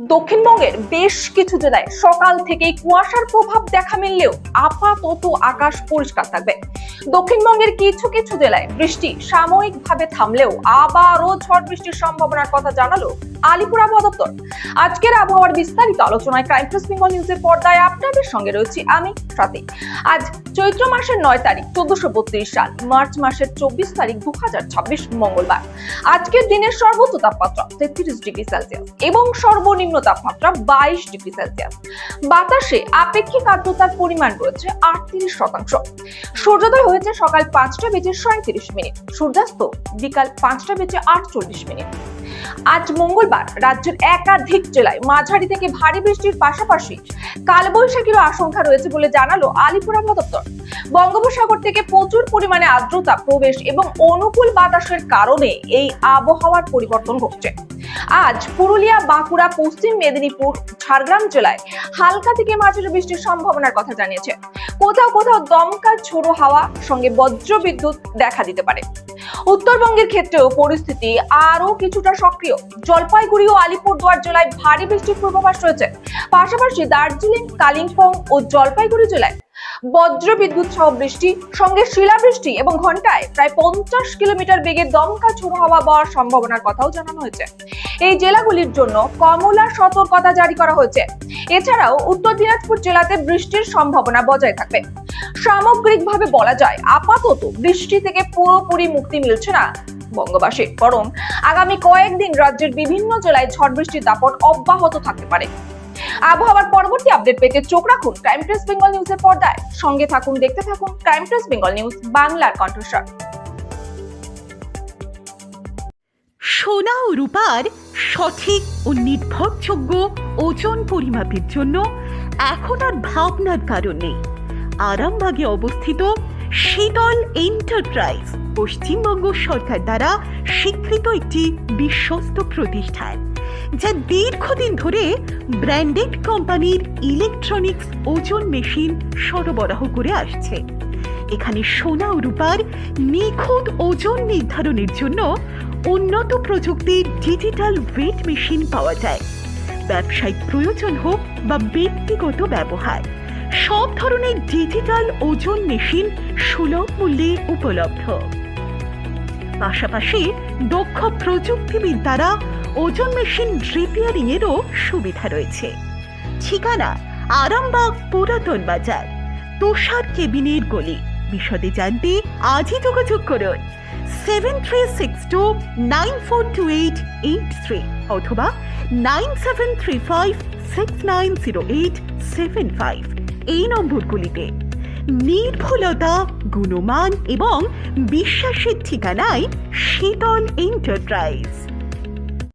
দক্ষিণবঙ্গের বেশ কিছু জেলায় সকাল থেকেই কুয়াশার প্রভাব দেখা মিললেও আপাতত আকাশ পরিষ্কার থাকবে। দক্ষিণবঙ্গের কিছু কিছু জেলায় বৃষ্টি সাময়িকভাবে থামলেও আবারও ঝড় বৃষ্টির সম্ভাবনার কথা জানালো আলিপুর আবহাওয়া দপ্তর। আজকের আবহাওয়ার বিস্তারিত আলোচনায় ক্রাইম প্রেস বেঙ্গল নিউজের পর্দায় আপনাদের সঙ্গে রয়েছি আমি স্বাতি। আজ চৈত্র মাসের 9 তারিখ 1432 সাল, মার্চ মাসের 24 তারিখ 2026 মঙ্গলবার। আজকের দিনের সর্বোচ্চ তাপমাত্রা 33 ডিগ্রি সেলসিয়াস এবং সর্বনিম্ন তাপমাত্রা 22 ডিগ্রি সেলসিয়াস। বাতাসে আপেক্ষিক আর্দ্রতার পরিমাণ রয়েছে 38%। সূর্যোদয় হয়েছে সকাল 5টা বেজে 37 মিনিট, সূর্যাস্ত বিকাল 5টা বেজে 48 মিনিট। আজ মঙ্গলবার রাজ্যের একাধিক জেলায় মাঝারি থেকে ভারী বৃষ্টির পাশাপাশি কালবৈশাখীরও আশঙ্কা রয়েছে বলে জানালো আলিপুর আবহাওয়া দপ্তর। বঙ্গোপসাগর থেকে প্রচুর পরিমাণে আর্দ্রতা প্রবেশ এবং অনুকূল বাতাসের কারণে এই আবহাওয়ার পরিবর্তন ঘটছে। আজ পুরুলিয়া, বাঁকুড়া, পশ্চিম মেদিনীপুর, ঝাড়গ্রাম জেলায় হালকা থেকে মাঝারি বৃষ্টির সম্ভাবনার কথা জানিয়েছে। কোথাও কোথাও দমকা ঝোড়ো হাওয়া সঙ্গে বজ্র বিদ্যুৎ দেখা দিতে পারে। উত্তরবঙ্গের ক্ষেত্রেও পরিস্থিতি আরো কিছুটা সক্রিয়। জলপাইগুড়ি ও আলিপুরদুয়ার জেলায় ভারী বৃষ্টির পূর্বাভাস রয়েছে। পাশাপাশি দার্জিলিং, কালিম্পং ও জলপাইগুড়ি জেলায় বজ্র বিদ্যুৎ সহ বৃষ্টি সঙ্গে শিলাবৃষ্টি এবং ঘন্টায় প্রায় 50 কিলোমিটার বেগে দমকা ঝোড়ো হাওয়া বওয়ার সম্ভাবনার কথাও জানানো হয়েছে। এই জেলাগুলির জন্য কমলা সতর্কতা জারি করা হয়েছে। এছাড়াও উত্তর দিনাজপুর জেলাতে বৃষ্টির সম্ভাবনা বজায় থাকবে। সামগ্রিকভাবে বলা যায় আপাতত বৃষ্টি থেকে পুরোপুরি মুক্তি মিলছে না বঙ্গবাসী, বরং আগামী কয়েকদিন রাজ্যের বিভিন্ন জেলায় ঝড় বৃষ্টির দাপট অব্যাহত থাকতে পারে। আবহাওয়ার পরবর্তী আপডেট পেতে চোখ রাখুন ক্রাইম প্রেস বেঙ্গল নিউজের পর্দায়। সঙ্গে থাকুন, দেখতে থাকুন ক্রাইম প্রেস বেঙ্গল নিউজ, বাংলার কণ্ঠস্বর। সোনা ও রূপার সঠিক ও নির্ভরযোগ্য ওজন পরিমাপের জন্য এখন আর ভাবনার কারণ নেই। আরামবাগে অবস্থিত শীতল এন্টারপ্রাইজ পশ্চিমবঙ্গ সরকার দ্বারা স্বীকৃত একটি বিশ্বস্ত প্রতিষ্ঠান, যা দীর্ঘদিন ধরে ব্র্যান্ডেড কোম্পানির ইলেকট্রনিক্স ওজন মেশিন সরবরাহ করে আসছে। এখানে সোনা ও রূপার নিখুঁত ওজন নির্ধারণের জন্য উন্নত প্রযুক্তির ডিজিটাল ওয়েট মেশিন পাওয়া যায়। ব্যবসায়িক প্রয়োজন হোক বা ব্যক্তিগত ব্যবহার, সব ধরনের ডিজিটাল ওজন মেশিন সুলভ মূল্যে উপলব্ধ। পাশাপাশি দক্ষ প্রযুক্তিবিদ দ্বারা ওজন মেশিন রিপেয়ারিং এরও সুবিধা রয়েছে। ঠিকানা আরামবাগ পুরাতন বাজার, তুষার কেবিনের গলি। বিশদে জানতে আজই যোগাযোগ করুন 7362942883 অথবা 9735690875 এই নম্বরগুলিতে। নির্ভুলতা, গুণমান এবং বিশ্বাসের ঠিকানায় শীতল এন্টারপ্রাইজ।